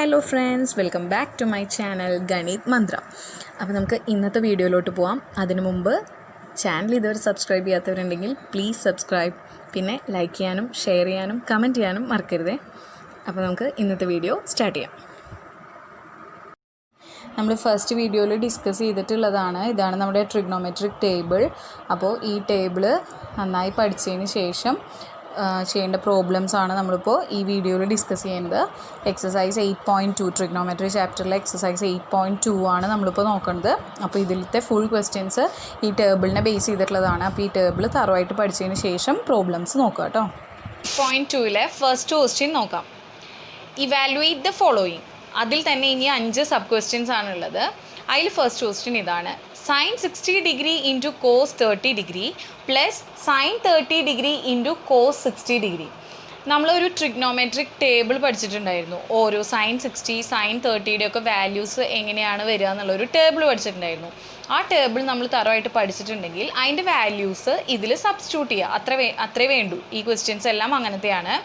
Hello friends, welcome back to my channel Ganit Mantra. അപ്പോൾ നമുക്ക് ഇന്നത്തെ വീഡിയോയിലോട്ട് പോവാം. അതിനു മുമ്പ് ചാനൽ ഇതുവരെ സബ്സ്ക്രൈബ് ചെയ്യാത്തവരുണ്ടെങ്കിൽ പ്ലീസ് സബ്സ്ക്രൈബ്, പിന്നെ ലൈക്ക് ചെയ്യാനും ഷെയർ ചെയ്യാനും കമൻറ്റ് ചെയ്യാനും മറക്കരുതേ. അപ്പോൾ നമുക്ക് ഇന്നത്തെ വീഡിയോ സ്റ്റാർട്ട് ചെയ്യാം. നമ്മൾ ഫസ്റ്റ് വീഡിയോയിൽ ഡിസ്കസ് ചെയ്തിട്ടുള്ളതാണ്. ഇതാണ് നമ്മുടെ ട്രിഗ്നോമെട്രിക് ടേബിൾ. അപ്പോൾ ഈ ടേബിൾ നന്നായി പഠിച്ചതിന് ശേഷം ചെയ്യേണ്ട പ്രോബ്ലംസാണ് നമ്മളിപ്പോൾ ഈ വീഡിയോയിൽ ഡിസ്കസ് ചെയ്യുന്നത്. എക്സസൈസ് 8.2 ട്രിഗ്നോമെട്രി ചാപ്റ്ററിലെ എക്സസൈസ് 8.2 ആണ് നമ്മളിപ്പോൾ നോക്കുന്നത്. അപ്പോൾ ഇതിലത്തെ ഫുൾ ക്വസ്റ്റ്യൻസ് ഈ ടേബിളിനെ ബേസ് ചെയ്തിട്ടുള്ളതാണ്. അപ്പോൾ ഈ ടേബിൾ തറവായിട്ട് പഠിച്ചതിന് ശേഷം പ്രോബ്ലംസ് നോക്കുക കേട്ടോ. 8.2 ഫസ്റ്റ് ക്വസ്റ്റ്യൻ നോക്കാം. Evaluate the following. അതിൽ തന്നെ ഇനി 5 സബ് ക്വസ്റ്റ്യൻസ് ആണുള്ളത്. അതിൽ ഫസ്റ്റ് ക്വസ്റ്റ്യൻ ഇതാണ്: sine 60 degree into cos 30 degree plus sine 30 degree into cos 60 degree. നമ്മളൊരു ട്രിഗ്നോമെട്രിക് ടേബിൾ പഠിച്ചിട്ടുണ്ടായിരുന്നു. ഓരോ സൈൻ 60 സൈൻ 30യുടെ ഒക്കെ വാല്യൂസ് എങ്ങനെയാണ് വരിക എന്നുള്ളൊരു ടേബിൾ പഠിച്ചിട്ടുണ്ടായിരുന്നു. ആ ടേബിൾ നമ്മൾ തറവായിട്ട് പഠിച്ചിട്ടുണ്ടെങ്കിൽ അതിൻ്റെ വാല്യൂസ് ഇതിൽ സബ്സ്റ്റിറ്റ്യൂട്ട് ചെയ്യുക, അത്രേ വേണ്ടൂ. ഈ ക്വസ്റ്റ്യൻസ് എല്ലാം അങ്ങനത്തെയാണ്.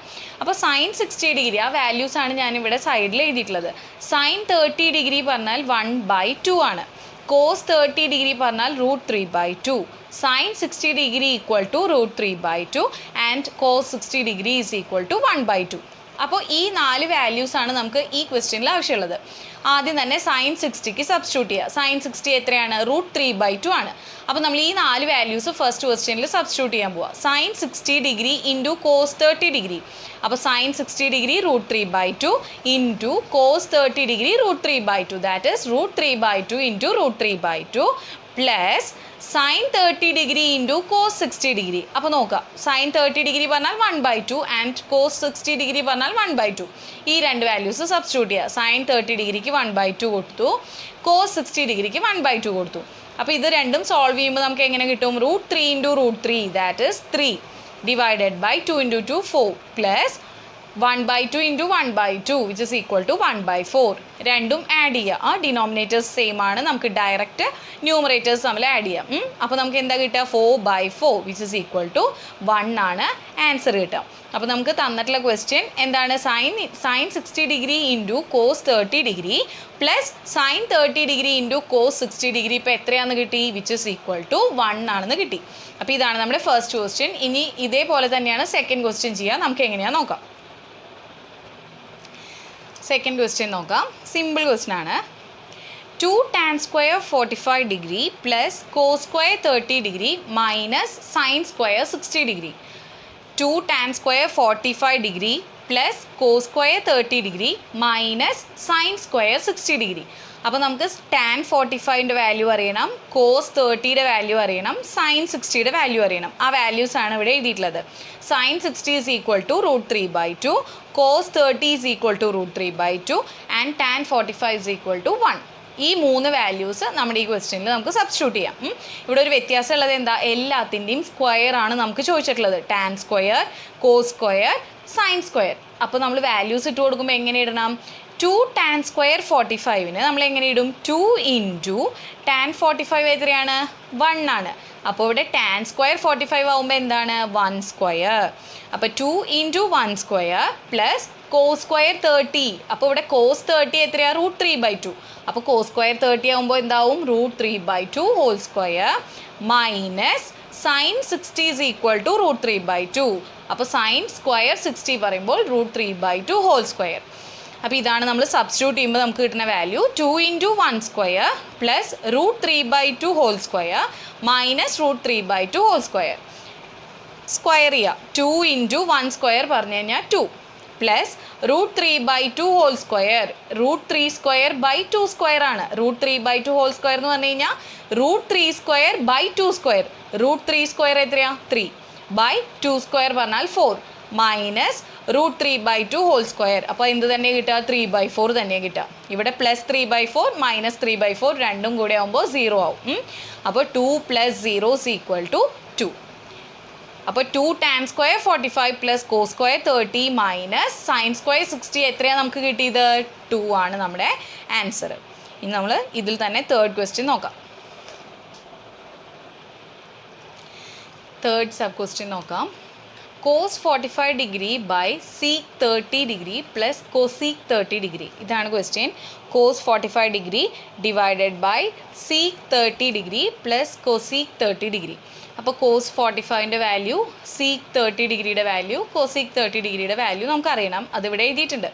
അപ്പോൾ സൈൻ 60 ഡിഗ്രി ആ വാല്യൂസാണ് ഞാനിവിടെ സൈഡിൽ എഴുതിയിട്ടുള്ളത്. സൈൻ 30 ഡിഗ്രി പറഞ്ഞാൽ 1/2 ആണ്. കോസ് 30 ഡിഗ്രി പറഞ്ഞാൽ √3/2. Sine 60 degree equal to √3/2 and cos 60 degree is equal to 1/2. അപ്പോൾ ഈ 4 വാല്യൂസാണ് നമുക്ക് ഈ ക്വസ്റ്റ്യനിൽ ആവശ്യമുള്ളത്. ആദ്യം തന്നെ സൈൻ 60ക്ക് സബ്സ്റ്റിറ്റ്യൂട്ട് ചെയ്യുക. സൈൻ 60 എത്രയാണ്? √3/2 ആണ്. അപ്പോൾ നമ്മൾ ഈ 4 വാല്യൂസ് ഫസ്റ്റ് ക്വസ്റ്റ്യനിൽ സബ്സ്റ്റിറ്റ്യൂട്ട് ചെയ്യാൻ പോവുക. Sine 60 degree into cos 30 degree. അപ്പോൾ sine 60 degree √3/2 into cos 30 degree √3/2, that is √3/2 into √3/2 plus sine 30 degree into cos 60 degree. അപ്പോൾ നോക്കുക, സൈൻ 30 ഡിഗ്രി പറഞ്ഞാൽ 1/2 ആൻഡ് കോസ് 60 ഡിഗ്രി പറഞ്ഞാൽ 1/2. ഈ 2 വാല്യൂസ് സബ്സ്റ്റിറ്റ്യൂട്ട് ചെയ്യുക. സൈൻ 30 ഡിഗ്രിക്ക് 1/2 കൊടുത്തു, കോസ് 60 ഡിഗ്രിക്ക് 1/2 കൊടുത്തു. അപ്പോൾ ഇത് രണ്ടും സോൾവ് ചെയ്യുമ്പോൾ നമുക്ക് എങ്ങനെ കിട്ടും? √3 into √3, that is 3 divided by 2 into 2 4 plus 1/2 into 1/2 which is equal to 1/4. രണ്ടും ആഡ് ചെയ്യുക. ആ ഡിനോമിനേറ്റേഴ്സ് സെയിം ആണ്, നമുക്ക് ഡയറക്റ്റ് ന്യൂമറേറ്റേഴ്സ് തമ്മിൽ ആഡ് ചെയ്യാം. അപ്പോൾ നമുക്ക് എന്താ കിട്ടുക? 4/4 വിച്ച് ഇസ് ഈക്വൽ ടു 1 ആണ് ആൻസർ കിട്ടുക. അപ്പോൾ നമുക്ക് തന്നിട്ടുള്ള ക്വസ്റ്റ്യൻ എന്താണ്? Sine 60 degree into cos 30 degree plus sine 30 degree into cos 60 degree. ഇപ്പോൾ എത്രയാണെന്ന് കിട്ടി? വിച്ച് ഇസ് ഈക്വൽ ടു 1 ആണെന്ന് കിട്ടി. അപ്പോൾ ഇതാണ് നമ്മുടെ ഫസ്റ്റ് ക്വസ്റ്റ്യൻ. ഇനി ഇതേപോലെ തന്നെയാണ് സെക്കൻഡ് ക്വസ്റ്റ്യൻ ചെയ്യുക. നമുക്ക് എങ്ങനെയാണെന്ന് നോക്കാം. സെക്കൻഡ് ക്വസ്റ്റ്യൻ നോക്കാം. സിമ്പിൾ ക്വസ്റ്റ്യൻ ആണ്. 2 tan square 45 degree plus cos square 30 degree minus sine square 60 degree. 2 tan square 45 degree plus cos square 30 degree minus sine square 60 degree. അപ്പോൾ നമുക്ക് ടാൻ 45ൻ്റെ വാല്യൂ അറിയണം, കോസ് 30യുടെ വാല്യൂ അറിയണം, സൈൻ 60യുടെ value അറിയണം. ആ വാല്യൂസാണ് ഇവിടെ എഴുതിയിട്ടുള്ളത്. Sine 60 is equal to √3/2, cos 30 is equal to √3/2 and tan 45 is equal to 1. ഈ 3 വാല്യൂസ് നമ്മുടെ ഈ ക്വസ്റ്റ്യനിൽ നമുക്ക് സബ്സ്റ്റിറ്റ്യൂട്ട് ചെയ്യാം. ഇവിടെ ഒരു വ്യത്യാസം ഉള്ളത് എന്താ? എല്ലാത്തിൻ്റെയും സ്ക്വയർ ആണ് നമുക്ക് ചോദിച്ചിട്ടുള്ളത്. Tan square, cos square, sine square. അപ്പോൾ നമ്മൾ വാല്യൂസ് ഇട്ട് കൊടുക്കുമ്പോൾ എങ്ങനെ ഇടണം? 2 tan സ്ക്വയർ 45ന് നമ്മൾ എങ്ങനെ ഇടും? 2 ഇൻറ്റു ടാൻ 45 എത്രയാണ്? 1 ആണ്. അപ്പോൾ ഇവിടെ ടാൻ സ്ക്വയർ 45 ആകുമ്പോൾ എന്താണ്? 1 സ്ക്വയർ. അപ്പോൾ 2 into 1 square plus cos square 30. അപ്പോൾ ഇവിടെ കോസ് 30 എത്രയാണ്? √3/2. അപ്പോൾ കോസ് സ്ക്വയർ 30 ആകുമ്പോൾ എന്താവും? √3/2 whole square minus sine 60 is equal to √3/2. അപ്പോൾ സൈൻ സ്ക്വയർ 60 പറയുമ്പോൾ √3/2 ഹോൾ സ്ക്വയർ. അപ്പോൾ ഇതാണ് നമ്മൾ സബ്സ്റ്റിറ്റ്യൂട്ട് ചെയ്യുമ്പോൾ നമുക്ക് കിട്ടുന്ന value. 2 into 1 square plus √3/2 whole square minus √3/2 whole square. Square ചെയ്യുക. 2 ഇൻറ്റു 1 സ്ക്വയർ പറഞ്ഞു കഴിഞ്ഞാൽ 2 plus √3/2 whole square. √3 square by 2 square ആണ്. √3/2 ഹോൾ സ്ക്വയർ എന്ന് പറഞ്ഞു കഴിഞ്ഞാൽ √3 സ്ക്വയർ ബൈ 2 സ്ക്വയർ. √3 സ്ക്വയർ എത്രയാണ്? 3 ബൈ 2 സ്ക്വയർ പറഞ്ഞാൽ 4 മൈനസ് √3/2 ഹോൾ സ്ക്വയർ. അപ്പോൾ എന്ത് തന്നെ കിട്ടുക? 3/4 തന്നെ കിട്ടുക. ഇവിടെ പ്ലസ് 3/4 മൈനസ് 3/4 രണ്ടും കൂടെ ആകുമ്പോൾ 0 ആവും. അപ്പോൾ 2 + 0 ഈസ് ഈക്വൽ ടു 2. അപ്പോൾ 2 tan square 45 plus cos square 30 minus sine square 60 എത്രയാണ് നമുക്ക് കിട്ടിയത്? 2 ആണ് നമ്മുടെ ആൻസർ. ഇനി നമ്മൾ ഇതിൽ തന്നെ തേർഡ് ക്വസ്റ്റ്യൻ നോക്കാം. തേർഡ് സബ് ക്വസ്റ്റ്യൻ നോക്കാം. cos 45 degree by sec 30 degree plus cosec 30 degree. ഇതാണ് question. cos 45 degree divided by sec 30 degree plus cosec 30 degree. അപ്പോൾ cos 45ൻ്റെ വാല്യൂ, sec 30 ഡിഗ്രിയുടെ വാല്യൂ, cosec 30 ഡിഗ്രിയുടെ വാല്യൂ നമുക്കറിയണം. അതിവിടെ എഴുതിയിട്ടുണ്ട്.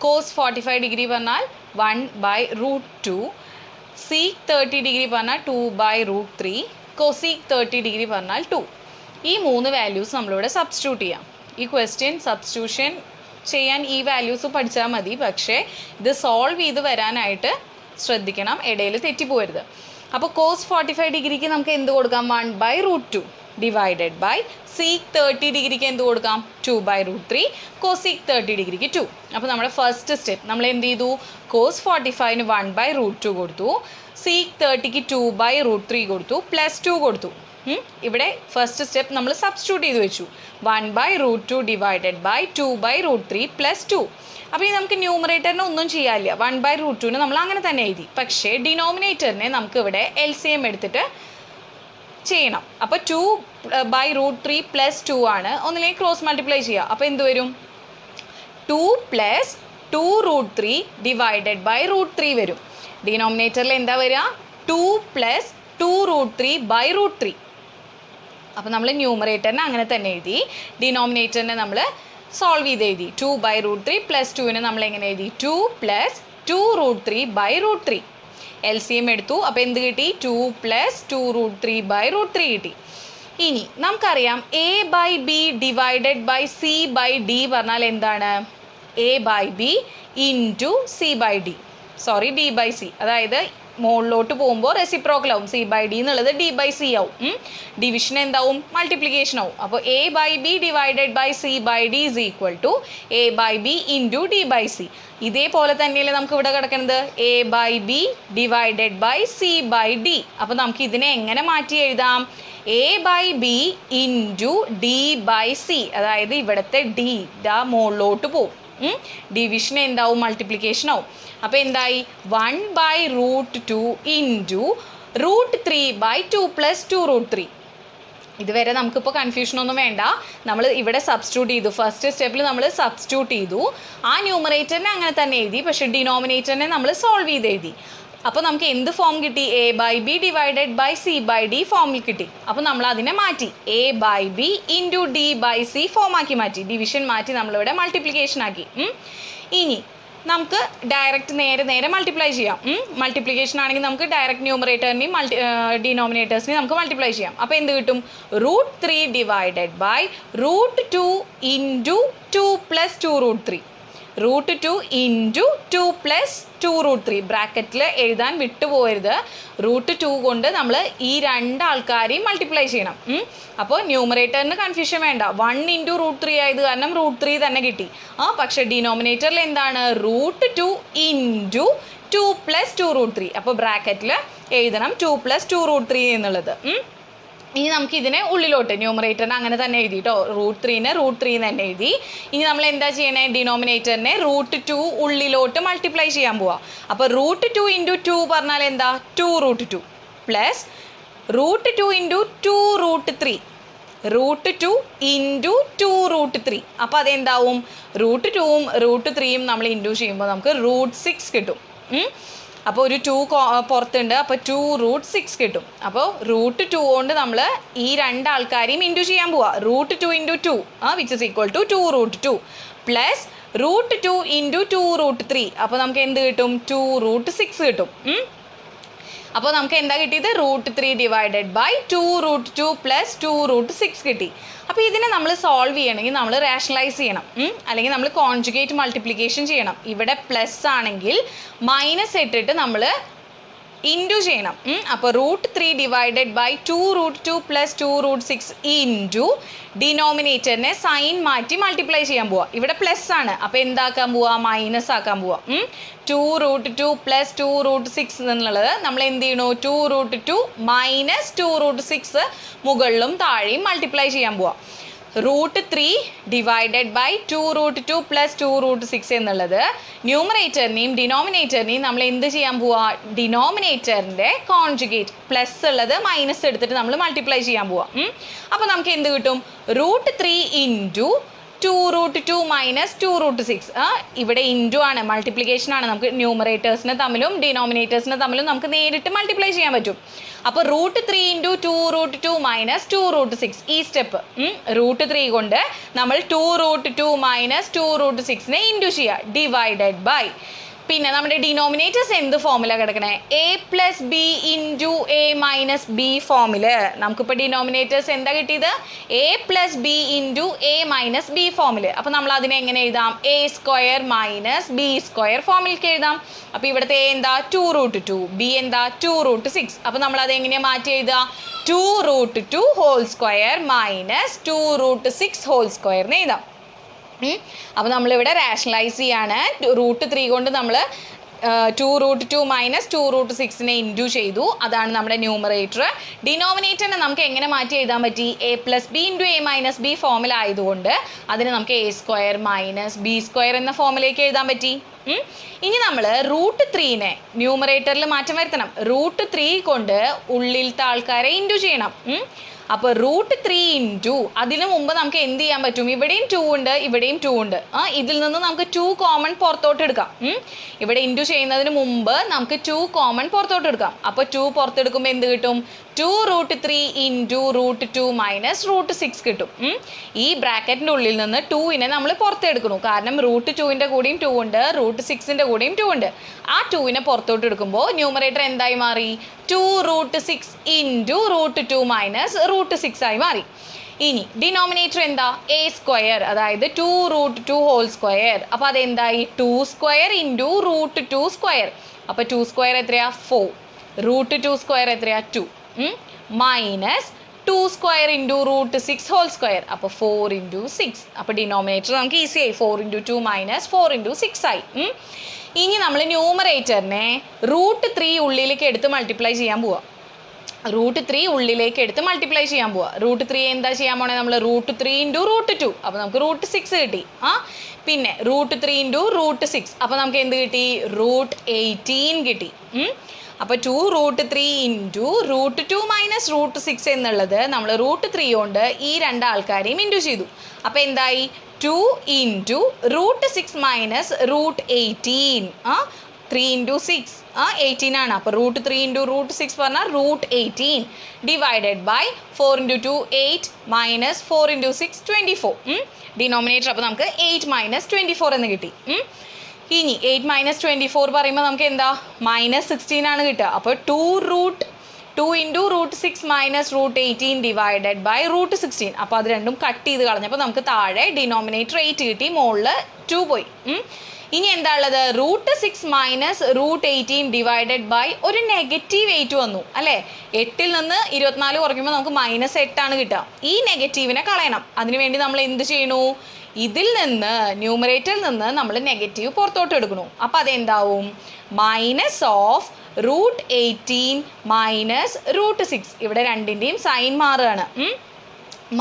cos 45 ഡിഗ്രി പറഞ്ഞാൽ 1/√2, sec 30 degree പറഞ്ഞാൽ 2/√3, cosec 30 degree പറഞ്ഞാൽ 2. ഈ 3 വാല്യൂസ് നമ്മളിവിടെ സബ്സ്റ്റിറ്റ്യൂട്ട് ചെയ്യാം. ഈ ക്വസ്റ്റ്യൻ സബ്സ്റ്റിറ്റ്യൂഷൻ ചെയ്യാൻ ഈ വാല്യൂസ് പഠിച്ചാൽ മതി, പക്ഷേ ഇത് സോൾവ് ചെയ്ത് വരാനായിട്ട് ശ്രദ്ധിക്കണം, ഇടയിൽ തെറ്റിപ്പോരുത്. അപ്പോൾ cos 45 ഡിഗ്രിക്ക് നമുക്ക് എന്ത് കൊടുക്കാം? 1/√2 ഡിവൈഡഡ് ബൈ sec 30 ഡിഗ്രിക്ക് എന്ത് കൊടുക്കാം? 2/√3, cosec 30 ഡിഗ്രിക്ക് 2. അപ്പോൾ നമ്മുടെ ഫസ്റ്റ് സ്റ്റെപ്പ് നമ്മൾ എന്ത് ചെയ്തു? cos 45ന് 1/√2 കൊടുത്തു, sec 30ക്ക് 2/√3 കൊടുത്തു, +2 കൊടുത്തു. ഇവിടെ ഫസ്റ്റ് സ്റ്റെപ്പ് നമ്മൾ സബ്സ്റ്റിറ്റ്യൂട്ട് ചെയ്ത് വെച്ചു. 1/√2 ഡിവൈഡഡ് ബൈ 2/√3 +2. അപ്പോൾ ഈ നമുക്ക് ന്യൂമറേറ്ററിന് ഒന്നും ചെയ്യാനില്ല. 1/√2ന് നമ്മൾ അങ്ങനെ തന്നെ എഴുതി. പക്ഷേ ഡിനോമിനേറ്ററിനെ നമുക്ക് ഇവിടെ LCM എടുത്തിട്ട് ചെയ്യണം. അപ്പോൾ 2/√3 +2 ആണ്. ഒന്നിലേക്ക് ക്രോസ് മൾട്ടിപ്ലൈ ചെയ്യുക. അപ്പോൾ എന്ത് വരും? 2 + 2√3 ഡിവൈഡഡ് ബൈ √3 വരും. ഡിനോമിനേറ്ററിൽ എന്താ വരിക? 2 + 2√3/√3. അപ്പോൾ നമ്മൾ ന്യൂമറേറ്ററിനെ അങ്ങനെ തന്നെ എഴുതി, ഡിനോമിനേറ്ററിനെ നമ്മൾ സോൾവ് ചെയ്ത് എഴുതി. 2/√3 +2നെ നമ്മൾ എങ്ങനെ എഴുതി? 2 + 2√3/√3. LCM എടുത്തു. അപ്പോൾ എന്ത് കിട്ടി? 2 + 2√3/√3 കിട്ടി. ഇനി നമുക്കറിയാം a/b ഡിവൈഡഡ് ബൈ c/d പറഞ്ഞാൽ എന്താണ്? a/b into c/d, sorry d/c. അതായത് മുകളിലോട്ട് പോകുമ്പോൾ റെസിപ്രോക്കൽ ആവും. c/d എന്നുള്ളത് d/c ആവും. ഡിവിഷൻ എന്താവും? മൾട്ടിപ്ലിക്കേഷൻ ആവും. അപ്പോൾ a/b divided by c/d is equal to a/b into d/c. ഇതേപോലെ തന്നെയല്ലേ നമുക്ക് ഇവിടെ കിടക്കുന്നത്? a/b divided by c/d. അപ്പോൾ നമുക്ക് ഇതിനെ എങ്ങനെ മാറ്റി എഴുതാം? a/b into d/c. അതായത് ഇവിടുത്തെ d മുകളിലോട്ട് പോവും. ഡിവിഷൻ എന്താവും? മൾട്ടിപ്ലിക്കേഷൻ ആവും. അപ്പോൾ എന്തായി? 1/√2 ഇൻറ്റു √3/2 + 2√3. ഇതുവരെ നമുക്കിപ്പോൾ കൺഫ്യൂഷനൊന്നും വേണ്ട. നമ്മൾ ഇവിടെ സബ്സ്റ്റിറ്റ്യൂട്ട് ചെയ്തു. ഫസ്റ്റ് സ്റ്റെപ്പിൽ നമ്മൾ സബ്സ്റ്റിറ്റ്യൂട്ട് ചെയ്തു. ആ ന്യൂമറേറ്ററിനെ അങ്ങനെ തന്നെ എഴുതി, പക്ഷേ ഡിനോമിനേറ്ററിനെ നമ്മൾ സോൾവ് ചെയ്ത് എഴുതി. അപ്പോൾ നമുക്ക് എന്ത് ഫോം കിട്ടി? a/b ഡിവൈഡഡ് ബൈ c/d ഫോമിൽ കിട്ടി. അപ്പോൾ നമ്മൾ അതിനെ മാറ്റി a/b ഇൻറ്റു d/c ഫോമാക്കി മാറ്റി. ഡിവിഷൻ മാറ്റി നമ്മളിവിടെ മൾട്ടിപ്ലിക്കേഷൻ ആക്കി. ഇനി നമുക്ക് ഡയറക്റ്റ് നേരെ മൾട്ടിപ്ലൈ ചെയ്യാം. മൾട്ടിപ്ലിക്കേഷൻ ആണെങ്കിൽ നമുക്ക് ഡയറക്റ്റ് ന്യൂമറേറ്ററിനെയും ഡിനോമിനേറ്റേഴ്സിനെയും നമുക്ക് മൾട്ടിപ്ലൈ ചെയ്യാം. അപ്പോൾ എന്ത് കിട്ടും? √3 ഡിവൈഡഡ് ബൈ √2 ഇൻറ്റു 2 + 2√3. √2 ഇൻറ്റു 2 + 2√3. ബ്രാക്കറ്റിൽ എഴുതാൻ വിട്ടുപോകരുത്. √2 കൊണ്ട് നമ്മൾ ഈ 2 ആൾക്കാരെയും മൾട്ടിപ്ലൈ ചെയ്യണം. അപ്പോൾ ന്യൂമറേറ്ററിന് കൺഫ്യൂഷൻ വേണ്ട. 1 ഇൻറ്റു √3 ആയത് കാരണം √3 തന്നെ കിട്ടി. പക്ഷേ ഡിനോമിനേറ്ററിൽ എന്താണ്? √2 ഇൻറ്റു 2 + 2√3. അപ്പോൾ ബ്രാക്കറ്റിൽ എഴുതണം 2 + 2√3 എന്നുള്ളത്. ഇനി നമുക്ക് ഇതിനെ ഉള്ളിലോട്ട് ന്യൂമറേറ്ററിനെ അങ്ങനെ തന്നെ എഴുതി കേട്ടോ. √3നെ √3 തന്നെ എഴുതി. ഇനി നമ്മൾ എന്താ ചെയ്യണേ? ഡിനോമിനേറ്ററിനെ √2 ഉള്ളിലോട്ട് മൾട്ടിപ്ലൈ ചെയ്യാൻ പോവാം. അപ്പോൾ √2 ഇൻറ്റു 2 പറഞ്ഞാൽ എന്താ? 2√2 പ്ലസ് √2 ഇൻറ്റു 2√3. √2 ഇൻറ്റു 2√3. അപ്പോൾ അതെന്താവും? √2ഉം √3യും നമ്മൾ ഇൻറ്റു ചെയ്യുമ്പോൾ നമുക്ക് √6 കിട്ടും. അപ്പോൾ ഒരു 2 പുറത്തുണ്ട്. അപ്പോൾ 2√6 കിട്ടും. അപ്പോൾ √2 കൊണ്ട് നമ്മൾ ഈ 2 ആൾക്കാരെയും ഇൻറ്റു ചെയ്യാൻ പോവാം. √2 into 2 which is equal to 2√2 plus √2 into 2√3. അപ്പോൾ നമുക്ക് എന്ത് കിട്ടും? 2√6 കിട്ടും. അപ്പോൾ നമുക്ക് എന്താ കിട്ടിയത്? √3 ഡിവൈഡഡ് ബൈ 2√2 പ്ലസ് 2√6 കിട്ടി. അപ്പോൾ ഇതിനെ നമ്മൾ സോൾവ് ചെയ്യണമെങ്കിൽ നമ്മൾ റാഷണലൈസ് ചെയ്യണം, അല്ലെങ്കിൽ നമ്മൾ കോൺജുഗേറ്റ് മൾട്ടിപ്ലിക്കേഷൻ ചെയ്യണം. ഇവിടെ പ്ലസ് ആണെങ്കിൽ മൈനസ് ഇട്ടിട്ട് നമ്മൾ ഇൻറ്റു ചെയ്യണം. അപ്പോൾ √3 ഡിവൈഡഡ് ബൈ 2√2 പ്ലസ് 2√6 ഇൻറ്റു ഡിനോമിനേറ്ററിനെ സൈൻ മാറ്റി മൾട്ടിപ്ലൈ ചെയ്യാൻ പോവാം. ഇവിടെ പ്ലസ് ആണ്. അപ്പോൾ എന്താക്കാൻ പോവാം? മൈനസ് ആക്കാൻ പോവാം. 2√2 പ്ലസ് 2√6 എന്നുള്ളത് നമ്മൾ എന്ത് ചെയ്യണു? 2√2 മൈനസ് 2√6 മുകളിലും താഴെയും മൾട്ടിപ്ലൈ ചെയ്യാൻ പോവാം. √3 ഡിവൈഡഡ് ബൈ 2√2 പ്ലസ് 2√6 എന്നുള്ളത് ന്യൂമറേറ്ററിനെയും ഡിനോമിനേറ്ററിനെയും നമ്മൾ എന്ത് ചെയ്യാൻ പോവാ? ഡിനോമിനേറ്ററിൻ്റെ കോൺജുഗേറ്റ് പ്ലസ് ഉള്ളത് മൈനസ് എടുത്തിട്ട് നമ്മൾ മൾട്ടിപ്ലൈ ചെയ്യാൻ പോവാം. അപ്പോൾ നമുക്ക് എന്ത് കിട്ടും? √3 ഇൻറ്റു 2√2 മൈനസ് 2√6. ഇവിടെ ഇൻറ്റു ആണ്, മൾട്ടിപ്ലിക്കേഷൻ ആണ്. നമുക്ക് ന്യൂമറേറ്റേഴ്സിന് തമ്മിലും ഡിനോമിനേറ്റേഴ്സിന് തമ്മിലും നമുക്ക് നേരിട്ട് മൾട്ടിപ്ലൈ ചെയ്യാൻ പറ്റും. അപ്പോൾ √3 ഇൻറ്റു 2√2 മൈനസ് 2√6 ഈ സ്റ്റെപ്പ് √3 കൊണ്ട് നമ്മൾ 2√2 മൈനസ് 2√6നെ ഇൻറ്റു ചെയ്യുക ഡിവൈഡഡ് ബൈ. പിന്നെ നമ്മുടെ ഡിനോമിനേറ്റേഴ്സ് എന്ത് ഫോമിലാണ് കിടക്കണേ? A plus B into A minus B ഫോമിൽ. നമുക്കിപ്പോൾ ഡിനോമിനേറ്റേഴ്സ് എന്താ കിട്ടിയത്? A plus B into A minus B ഫോമിൽ. അപ്പോൾ നമ്മൾ അതിനെ എങ്ങനെ എഴുതാം? A square minus B square ഫോമിലേക്ക് എഴുതാം. അപ്പോൾ ഇവിടുത്തെ എ എന്താ? 2√2, ബി എന്താ? 2√6. അപ്പോൾ നമ്മൾ അത് എങ്ങനെയാണ് മാറ്റി എഴുതുക? 2√2 ഹോൾ സ്ക്വയർ മൈനസ് 2√6 ഹോൾ സ്ക്വയറിന് എഴുതാം. അപ്പോൾ നമ്മളിവിടെ റാഷണലൈസ് ചെയ്യാണ്. √3 കൊണ്ട് നമ്മൾ 2√2 മൈനസ് 2√6നെ ഇൻറ്റു ചെയ്തു. അതാണ് നമ്മുടെ ന്യൂമറേറ്റർ. ഡിനോമിനേറ്ററിനെ നമുക്ക് എങ്ങനെ മാറ്റി എഴുതാൻ പറ്റി? A plus B into A minus B ഫോമിലായതുകൊണ്ട് അതിന് നമുക്ക് A square minus B square എന്ന ഫോമിലേക്ക് എഴുതാൻ പറ്റി. ഇനി നമ്മൾ √3നെ ന്യൂമറേറ്ററിൽ മാറ്റം വരുത്തണം. √3 കൊണ്ട് ഉള്ളിലത്തെ ആൾക്കാരെ ഇൻറ്റു ചെയ്യണം. അപ്പോൾ √3 ഇൻറ്റു അതിന് മുമ്പ് നമുക്ക് എന്ത് ചെയ്യാൻ പറ്റും? ഇവിടെയും 2 ഉണ്ട്, ഇവിടെയും 2 ഉണ്ട്. ഇതിൽ നിന്ന് നമുക്ക് 2 കോമൺ പുറത്തോട്ട് എടുക്കാം. ഇവിടെ ഇൻറ്റു ചെയ്യുന്നതിന് മുമ്പ് നമുക്ക് 2 കോമൺ പുറത്തോട്ട് എടുക്കാം. അപ്പോൾ 2 പുറത്തെടുക്കുമ്പോൾ എന്ത് കിട്ടും? 2√3 ഇൻറ്റു √2 മൈനസ് √6 കിട്ടും. ഈ ബ്രാക്കറ്റിൻ്റെ ഉള്ളിൽ നിന്ന് 2നെ നമ്മൾ പുറത്തെടുക്കണം. കാരണം √2ൻ്റെ കൂടെയും 2 ഉണ്ട്, √6ൻ്റെ കൂടെയും 2 ഉണ്ട്. ആ 2നെ പുറത്തോട്ട് എടുക്കുമ്പോൾ ന്യൂമറേറ്റർ എന്തായി മാറി? 2√6 ഇൻറ്റു √2 മൈനസ് √6 ആയി മാറി. ഇനി ഡിനോമിനേറ്റർ എന്താ? എ സ്ക്വയർ, അതായത് 2√2 ഹോൾ സ്ക്വയർ. അപ്പോൾ അതെന്തായി? 2 സ്ക്വയർ ഇൻറ്റു √2 സ്ക്വയർ. അപ്പോൾ 2 സ്ക്വയർ എത്രയാ? 4. √2 സ്ക്വയർ എത്രയാ? 2 minus 2 square into √6 whole square. അപ്പോൾ 4 ഇൻറ്റു 6. അപ്പോൾ ഡിനോമിനേറ്റർ നമുക്ക് ഈസി ആയി. 4 ഇൻറ്റു 2 മൈനസ് 4 ഇൻറ്റു 6 ആയി. ഇനി നമ്മൾ ന്യൂമറേറ്ററിനെ √3 ഉള്ളിലേക്ക് എടുത്ത് മൾട്ടിപ്ലൈ ചെയ്യാൻ പോവാം. √3 ഉള്ളിലേക്ക് എടുത്ത് മൾട്ടിപ്ലൈ ചെയ്യാൻ പോവാം. √3 എന്താ ചെയ്യാൻ പോണേ? നമ്മൾ √3 ഇൻറ്റു √2. അപ്പോൾ നമുക്ക് √6 കിട്ടി. പിന്നെ √3 ഇൻറ്റു √6. അപ്പോൾ നമുക്ക് എന്ത് കിട്ടി? √18 കിട്ടി. അപ്പോൾ 2√3 ഇൻറ്റു √2 മൈനസ് √6 എന്നുള്ളത് നമ്മൾ √3 കൊണ്ട് ഈ രണ്ട് ആൾക്കാരെയും ഇൻറ്റു ചെയ്തു. അപ്പോൾ എന്തായി? 2 ഇൻറ്റു √6 മൈനസ് √18. 3 ഇൻറ്റു 6 18 ആണ്. അപ്പോൾ √3 ഇൻറ്റു √6 പറഞ്ഞാൽ √18 divided by 4 into 2 8 minus 4 into 6 24. Denominator അപ്പോൾ നമുക്ക് 8 മൈനസ് 24 എന്ന് കിട്ടി. ഇനി 8 മൈനസ് 24 പറയുമ്പോൾ നമുക്ക് എന്താ? മൈനസ് 16 ആണ് കിട്ടുക. അപ്പോൾ 2 ഇൻറ്റു √6 മൈനസ് √18 ഡിവൈഡഡ് ബൈ √16. അപ്പോൾ അത് രണ്ടും കട്ട് ചെയ്ത് കളഞ്ഞപ്പോൾ നമുക്ക് താഴെ ഡിനോമിനേറ്റർ 8 കിട്ടി, മുകളിൽ 2 പോയി. ഇനി എന്താ ഉള്ളത്? √6 മൈനസ് √18 ഡിവൈഡഡ് ബൈ ഒരു നെഗറ്റീവ് 8 വന്നു അല്ലേ? 8ൽ നിന്ന് 24 കുറയ്ക്കുമ്പോൾ നമുക്ക് -8 ആണ് കിട്ടുക. ഈ നെഗറ്റീവിനെ കളയണം. അതിനുവേണ്ടി നമ്മൾ എന്ത് ചെയ്യണു? ഇതിൽ നിന്ന് ന്യൂമറേറ്ററിൽ നിന്ന് നമ്മൾ നെഗറ്റീവ് പുറത്തോട്ട് എടുക്കണു. അപ്പോൾ അതെന്താവും? -√18 മൈനസ് √6. ഇവിടെ രണ്ടിൻ്റെയും സൈൻ മാറുകയാണ്.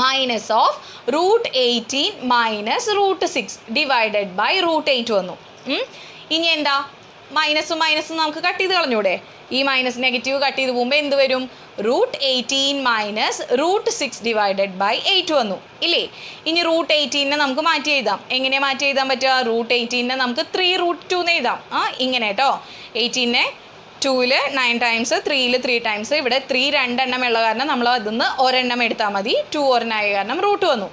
-√18 മൈനസ് √6 ഡിവൈഡഡ് ബൈ √8 വന്നു. ഇനി എന്താ? മൈനസും മൈനസും നമുക്ക് കട്ട് ചെയ്ത് കളഞ്ഞൂടെ? ഈ മൈനസ് നെഗറ്റീവ് കട്ട് ചെയ്ത് പോകുമ്പോൾ എന്ത് വരും? √18 മൈനസ് √6 ഡിവൈഡഡ് ബൈ 8 വന്നു ഇല്ലേ? ഇനി √18നെ നമുക്ക് മാറ്റി എഴുതാം. എങ്ങനെയാണ് മാറ്റി എഴുതാൻ പറ്റുക? √18നെ നമുക്ക് 3√2 എന്ന് എഴുതാം. ഇങ്ങനെ കേട്ടോ. 18നെ 2ൽ 9 ടൈംസ്, 3ൽ 3 ടൈംസ്. ഇവിടെ 3 രണ്ടെണ്ണം ഉള്ള കാരണം നമ്മൾ അതിന്ന് ഒരെണ്ണം എടുത്താൽ മതി. 2 ഒരെണ്ണമായ കാരണം √2 വന്നു.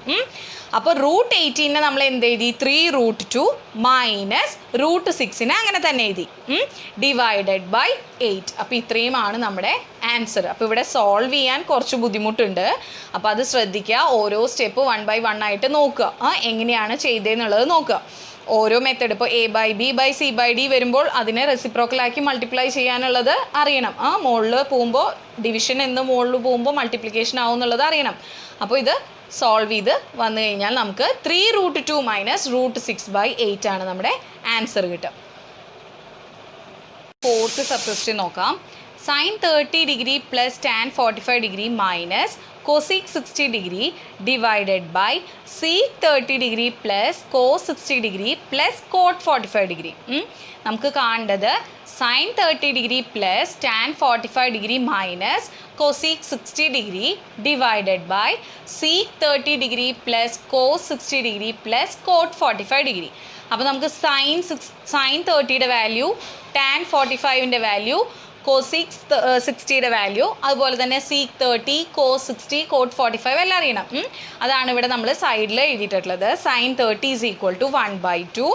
അപ്പോൾ √18നെ നമ്മൾ എന്ത് എഴുതി? 3√2 മൈനസ് √6നെ അങ്ങനെ തന്നെ എഴുതി ഡിവൈഡഡ് ബൈ 8. അപ്പോൾ ഇത്രയുമാണ് നമ്മുടെ ആൻസർ. അപ്പോൾ ഇവിടെ സോൾവ് ചെയ്യാൻ കുറച്ച് ബുദ്ധിമുട്ടുണ്ട്. അപ്പോൾ അത് ശ്രദ്ധിക്കുക. ഓരോ സ്റ്റെപ്പ് 1 by 1 ആയിട്ട് നോക്കുക. എങ്ങനെയാണ് ചെയ്തതെന്നുള്ളത് നോക്കുക. ഓരോ മെത്തേഡ് ഇപ്പോൾ a/b/c/d വരുമ്പോൾ അതിനെ റെസിപ്രോക്കലാക്കി മൾട്ടിപ്ലൈ ചെയ്യാനുള്ളത് അറിയണം. മുകളിൽ പോകുമ്പോൾ ഡിവിഷൻ എന്ന് മുകളിൽ പോകുമ്പോൾ മൾട്ടിപ്ലിക്കേഷൻ ആവും എന്നുള്ളത് അറിയണം. അപ്പോൾ ഇത് സോൾവ് ചെയ്ത് വന്നു കഴിഞ്ഞാൽ നമുക്ക് 3√2 മൈനസ് √6/8 ആണ് നമ്മുടെ ആൻസർ കിട്ടുക. 4th സബ് ക്വസ്റ്റ്യൻ നോക്കാം. sin 30 degree plus tan 45 degree minus cosec 60 degree divided by sec 30 degree plus cos 60 degree plus cot 45 degree. നമുക്ക് കാണേണ്ടത് sin 30 degree plus tan 45 degree minus cosec 60 degree divided by sec 30 degree plus cos 60 degree plus cot 45 degree. അപ്പോൾ നമുക്ക് sin 30യുടെ value, tan 45ൻ്റെ value, cosec 60യുടെ value, അതുപോലെ തന്നെ sec 30, cos 60, cot 45 എല്ലാം അറിയണം. അതാണ് ഇവിടെ നമ്മൾ സൈഡിൽ എഴുതിയിട്ടുള്ളത്. sin 30 is equal to 1/2,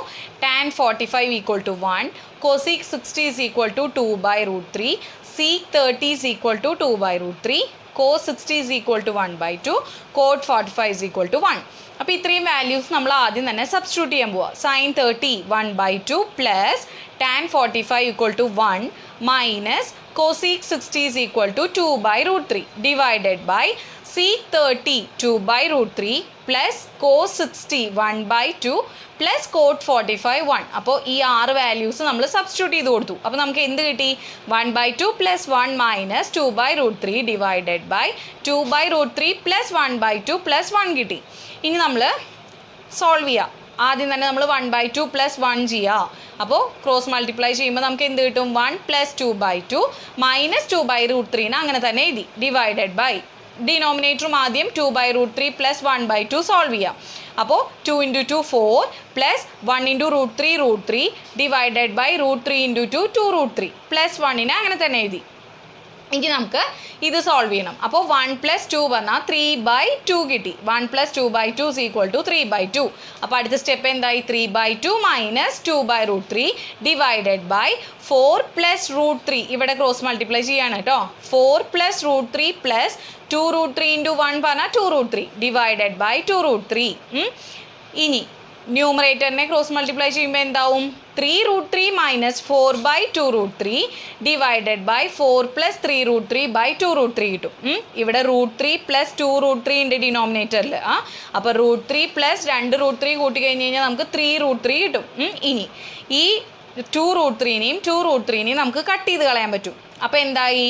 tan 45 equal to 1, cosec 60 is equal to 2/√3, sec 30 is equal to 2/√3, cos 60 is equal to 1/2, cot 45 is equal to 1. അപ്പോൾ ഇത്രയും വാല്യൂസ് നമ്മൾ ആദ്യം തന്നെ സബ്സ്റ്റിറ്റ്യൂട്ട് ചെയ്യാൻ പോവുക. sin 30 1/2 plus tan 45 equal to 1 minus cosec 60 is equal to 2/√3 divided by sec 30 2/√3 plus cos 60 1/2 plus cot 45 1. അപ്പോൾ ഈ 6 values നമ്മൾ സബ്സ്റ്റിറ്റ്യൂട്ട് ചെയ്ത് കൊടുത്തു. അപ്പോൾ നമുക്ക് എന്ത് കിട്ടി? 1/2 plus 1 minus 2/√3 divided by 2/√3 plus 1/2 plus 1 കിട്ടി. ഇനി നമ്മൾ സോൾവ് ചെയ്യാം. ആദ്യം തന്നെ നമ്മൾ 1/2 പ്ലസ് 1 ചെയ്യുക. അപ്പോൾ ക്രോസ് മൾട്ടിപ്ലൈ ചെയ്യുമ്പോൾ നമുക്ക് എന്ത് കിട്ടും? 1 പ്ലസ് 2/2 മൈനസ് 2/√3 അങ്ങനെ തന്നെ എഴുതി. ഡിവൈഡഡ് ബൈ ഡിനോമിനേറ്ററും ആദ്യം 2/√3 പ്ലസ് 1/2 സോൾവ് ചെയ്യാം. അപ്പോൾ 2 × 2 4 പ്ലസ് 1 × √3 ഡിവൈഡഡ് ബൈ √3 × 2 2√3 പ്ലസ് 1 അങ്ങനെ തന്നെ എഴുതി. ഇനി നമുക്ക് ഇത് സോൾവ് ചെയ്യണം. അപ്പോൾ 1 + 2 പറഞ്ഞാൽ 3/2 കിട്ടി. 1 + 2/2 is equal to 3/2. അപ്പോൾ അടുത്ത സ്റ്റെപ്പ് എന്തായി? 3/2 മൈനസ് 2/√3 ഡിവൈഡഡ് ബൈ 4 + √3. ഇവിടെ ക്രോസ് മൾട്ടിപ്ലൈ ചെയ്യാണ് കേട്ടോ. 4 + √3 പ്ലസ് 2√3 × 1 പറഞ്ഞാൽ 2√3 ഡിവൈഡഡ് ബൈ 2√3. ഇനി ന്യൂമറേറ്ററിനെ ക്രോസ് മൾട്ടിപ്ലൈ ചെയ്യുമ്പോൾ എന്താവും? 3√3 മൈനസ് 4/2√3 ഡിവൈഡഡ് ബൈ 4 + 3√3/2√3 കിട്ടും. ഇവിടെ √3 + 2√3 ഉണ്ട് ഡിനോമിനേറ്ററിൽ. അപ്പോൾ √3 + 2√3 കൂട്ടി കഴിഞ്ഞ് കഴിഞ്ഞാൽ നമുക്ക് 3√3 കിട്ടും. ഇനി ഈ 2√3നെയും 2√3നെയും നമുക്ക് കട്ട് ചെയ്ത് കളയാൻ പറ്റും. അപ്പോൾ എന്തായി?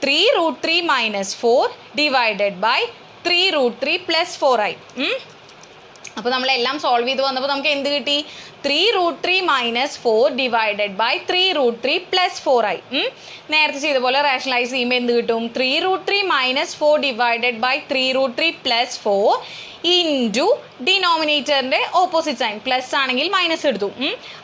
3√3 മൈനസ് 4 ഡിവൈഡഡ് ബൈ 3√3 + 4 ആയി. അപ്പോൾ നമ്മളെല്ലാം സോൾവ് ചെയ്ത് വന്നപ്പോൾ നമുക്ക് എന്ത് കിട്ടി? 3√3 മൈനസ് 4 ഡിവൈഡഡ് ബൈ 3√3 + 4 ആയി. നേരത്തെ ചെയ്ത പോലെ റാഷണലൈസ് ചെയ്യുമ്പോൾ എന്ത് കിട്ടും? 3√3 മൈനസ് 4 ഡിവൈഡഡ് ബൈ 3√3 + 4 ഇൻറ്റു ഡിനോമിനേറ്ററിൻ്റെ ഓപ്പോസിറ്റ് സൈൻ പ്ലസ് ആണെങ്കിൽ മൈനസ് എടുത്തു.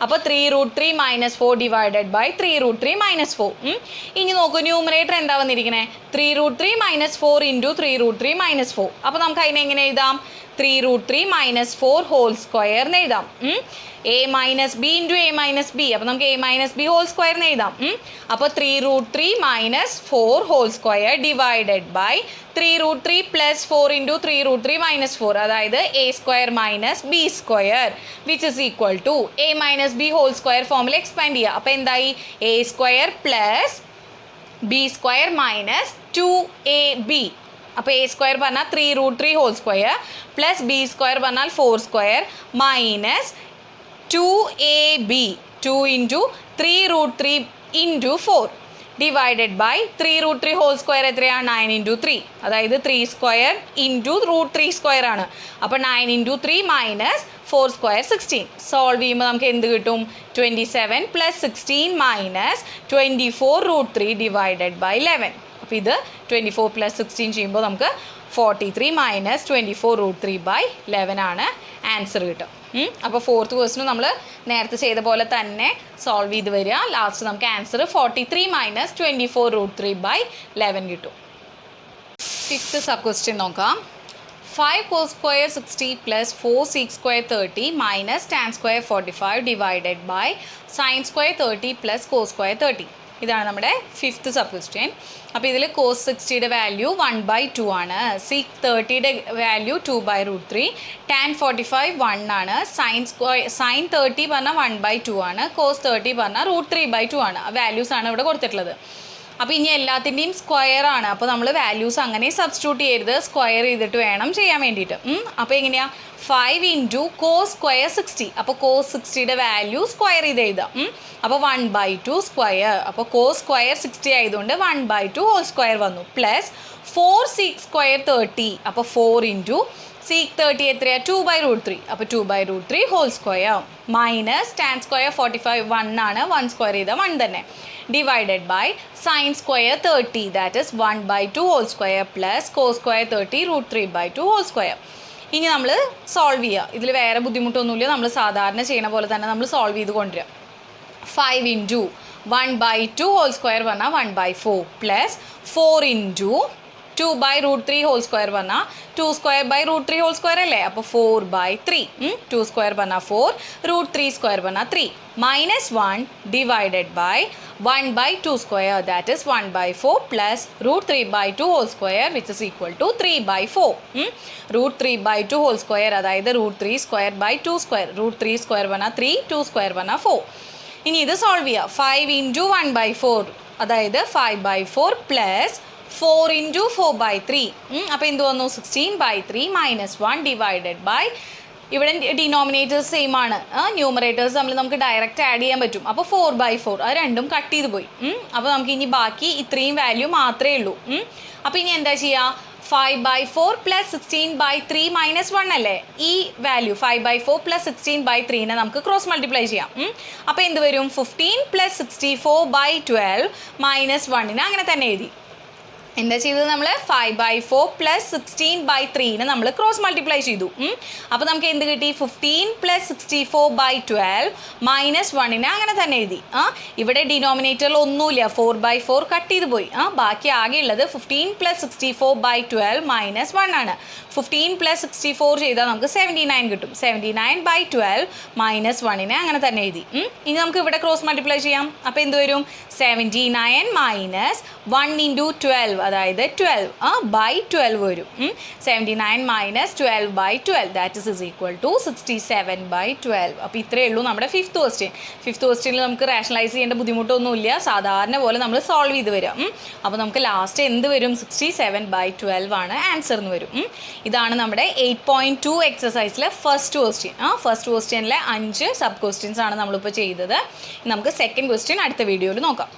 അപ്പോൾ 3√3 മൈനസ് 4 ഡിവൈഡഡ് ബൈ 3√3 മൈനസ് 4. ഇനി നോക്കൂ, ന്യൂമറേറ്റർ എന്താ വന്നിരിക്കുന്നത്? 3√3 മൈനസ് 4 ഇൻറ്റു 3√3 മൈനസ് 4. അപ്പോൾ നമുക്ക് അതിനെ എങ്ങനെ എഴുതാം? 3√3 മൈനസ് 4 ഹോൾ സ്ക്വയർ എന്ന് എഴുതാം. a minus b into a minus b. അപ്പോൾ നമുക്ക് a minus b whole square എന്ന് എഴുതാം. അപ്പോൾ 3√3 minus 4 whole square divided by 3√3 + 4 into 3√3 minus 4, അതായത് a square minus B square which is equal to a minus b whole square ഫോമിൽ expand ചെയ്യുക. അപ്പോൾ എന്തായി? a square plus b square minus 2ab. അപ്പോൾ a square പറഞ്ഞാൽ 3√3 whole square plus b square പറഞ്ഞാൽ 4 square minus 2ab 2 into 3√3 into 4 divided by 3√3 whole square എത്രയാണ്? 9 × 3, അതായത് 3 square into √3 square ആണ്. അപ്പോൾ 9 × 3 മൈനസ് 4 സ്ക്വയർ 16. സോൾവ് ചെയ്യുമ്പോൾ നമുക്ക് എന്ത് കിട്ടും? 27 + 16 മൈനസ് 24√3 ഡിവൈഡഡ് ബൈ 11. അപ്പോൾ ഇത് 24 + 16 ചെയ്യുമ്പോൾ നമുക്ക് 43 മൈനസ് 24√3/11 ആണ് ആൻസർ കിട്ടും. അപ്പോൾ 4th ക്വസ്റ്റ്യൻ നമ്മൾ നേരത്തെ ചെയ്ത പോലെ തന്നെ സോൾവ് ചെയ്ത് വരിക. ലാസ്റ്റ് നമുക്ക് ആൻസർ 43 മൈനസ് 24√3/11 കിട്ടും. 5th സബ് ക്വസ്റ്റ്യൻ നോക്കാം. 5 cos square 60 plus 4 sec square 30 minus tan square 45 divided by sin square 30 plus cos square 30. ഇതാണ് നമ്മുടെ 5th സബ് ക്വസ്റ്റ്യൻ. അപ്പോൾ ഇതിൽ cos 60യുടെ വാല്യൂ 1/2 ആണ്, sec 30യുടെ വാല്യൂ 2/√3, tan 45 1 ആണ്, sin 30 പറഞ്ഞാൽ 1/2 ആണ്, cos 30 പറഞ്ഞാൽ √3/2 ആണ്. വാല്യൂസ് ആണ് ഇവിടെ കൊടുത്തിട്ടുള്ളത്. അപ്പോൾ ഇനി എല്ലാത്തിൻ്റെയും സ്ക്വയർ ആണ്. അപ്പോൾ നമ്മൾ വാല്യൂസ് അങ്ങനെ സബ്സ്റ്റിറ്റ്യൂട്ട് ചെയ്യരുത്, സ്ക്വയർ ചെയ്തിട്ട് വേണം ചെയ്യാൻ വേണ്ടിയിട്ട്. അപ്പോൾ എങ്ങനെയാണ് 5 ഇൻറ്റു കോസ് സ്ക്വയർ 60. അപ്പോൾ കോസ് 60യുടെ വാല്യൂ സ്ക്വയർ ചെയ്ത് എഴുതാം. അപ്പോൾ 1/2 സ്ക്വയർ. അപ്പോൾ കോസ് സ്ക്വയർ 60 ആയതുകൊണ്ട് 1/2 ഹോൾ സ്ക്വയർ വന്നു. Plus 4 seek square 30. അപ്പോൾ 4 ഇൻറ്റു സീക്ക് 30 എത്രയാണ് 2/√3. അപ്പോൾ 2/√3 whole square minus tan square 45 1 ആണ്, 1 സ്ക്വയർ ചെയ്താൽ 1 തന്നെ, divided by sine square 30 that is 1/2 whole square plus cos square 30 √3/2 whole square. ഇനി നമ്മൾ സോൾവ് ചെയ്യുക. ഇതിൽ വേറെ ബുദ്ധിമുട്ടൊന്നുമില്ല, നമ്മൾ സാധാരണ ചെയ്യുന്ന പോലെ തന്നെ നമ്മൾ സോൾവ് ചെയ്ത് കൊണ്ടുവരിക. 5 ഇൻറ്റു 1/2 ഹോൾ സ്ക്വയർ പറഞ്ഞാൽ 1/4 പ്ലസ് 4 ഇൻറ്റു 2/√3 ഹോൾ സ്ക്വയർ പറഞ്ഞാൽ 2 സ്ക്വയർ ബൈ √3 ഹോൾ സ്ക്വയർ അല്ലേ, അപ്പോൾ 4/3. 2 സ്ക്വയർ പറഞ്ഞാൽ 4, √3 സ്ക്വയർ പറഞ്ഞാൽ 3, minus 1 divided by 1/2 square that is 1/4 plus √3/2 whole square which is equal to 3/4. √3/2 whole square അതായത് √3 സ്ക്വയർ ബൈ 2 സ്ക്വയർ, √3 സ്ക്വയർ പറഞ്ഞാൽ 3, 2 square പറഞ്ഞാൽ 4. ഇനി ഇത് സോൾവ് ചെയ്യുക. 5 ഇൻറ്റു 1/4 അതായത് 5/4 പ്ലസ് 4 ഇൻറ്റു 4/3. അപ്പോൾ എന്ത് വന്നു 16/3 മൈനസ് 1 ഡിവൈഡഡ് ബൈ, ഇവിടെ ഡിനോമിനേറ്റേഴ്സ് സെയിം ആണ്, ന്യൂമറേറ്റേഴ്സ് തമ്മിൽ നമുക്ക് ഡയറക്റ്റ് ആഡ് ചെയ്യാൻ പറ്റും. അപ്പോൾ 4/4 അത് രണ്ടും കട്ട് ചെയ്ത് പോയി. അപ്പോൾ നമുക്ക് ഇനി ബാക്കി ഇത്രയും വാല്യൂ മാത്രമേ ഉള്ളൂ. അപ്പോൾ ഇനി എന്താ ചെയ്യുക, 5/4 പ്ലസ് 16/3 മൈനസ് 1 അല്ലേ, ഈ വാല്യൂ 5/4 പ്ലസ് 16/3നെ നമുക്ക് ക്രോസ് മൾട്ടിപ്ലൈ ചെയ്യാം. അപ്പോൾ എന്ത് വരും 15 പ്ലസ് 64/12 മൈനസ് 1നെ അങ്ങനെ തന്നെ എഴുതി. എന്താ ചെയ്തത് നമ്മൾ 5/4 പ്ലസ് 16/3നെ നമ്മൾ ക്രോസ് മൾട്ടിപ്ലൈ ചെയ്തു. അപ്പോൾ നമുക്ക് എന്ത് കിട്ടി 15 പ്ലസ് 64/12 മൈനസ് 1നെ അങ്ങനെ തന്നെ എഴുതി. ഇവിടെ ഡിനോമിനേറ്ററിൽ ഒന്നുമില്ല, 4/4 കട്ട് ചെയ്ത് പോയി. ബാക്കി ആകെ ഉള്ളത് 15 പ്ലസ് 64/12 മൈനസ് 1 ആണ്. 15 പ്ലസ് 64 ചെയ്താൽ നമുക്ക് 79 കിട്ടും. 79/12 മൈനസ് 1നെ അങ്ങനെ തന്നെ എഴുതി. ഇനി നമുക്ക് ഇവിടെ ക്രോസ് മൾട്ടിപ്ലൈ ചെയ്യാം. അപ്പോൾ എന്ത് വരും 79 മൈനസ് 1 ഇൻറ്റു 12 അതായത് 12/12 വരും. 79 minus 12/12 that is equal to 67/12. അപ്പോൾ ഇത്രയേ ഉള്ളൂ നമ്മുടെ ഫിഫ്ത്ത് ക്വസ്റ്റ്യൻ. ഫിഫ്ത്ത് ക്വസ്റ്റ്യനിൽ നമുക്ക് റാഷണലൈസ് ചെയ്യേണ്ട ബുദ്ധിമുട്ടൊന്നുമില്ല, സാധാരണ പോലെ നമ്മൾ സോൾവ് ചെയ്ത് വരാം. അപ്പോൾ നമുക്ക് ലാസ്റ്റ് എന്ത് വരും 67/12 ആണ് ആൻസർ എന്ന് വരും. ഇതാണ് നമ്മുടെ 8.2 എക്സസൈസിലെ ഫസ്റ്റ് ക്വസ്റ്റ്യൻ. ഫസ്റ്റ് ക്വസ്റ്റ്യനിലെ 5 സബ് ക്വസ്റ്റ്യൻസ് ആണ് നമ്മളിപ്പോൾ ചെയ്തത്. നമുക്ക് സെക്കൻഡ് ക്വസ്റ്റ്യൻ അടുത്ത വീഡിയോയിൽ നോക്കാം.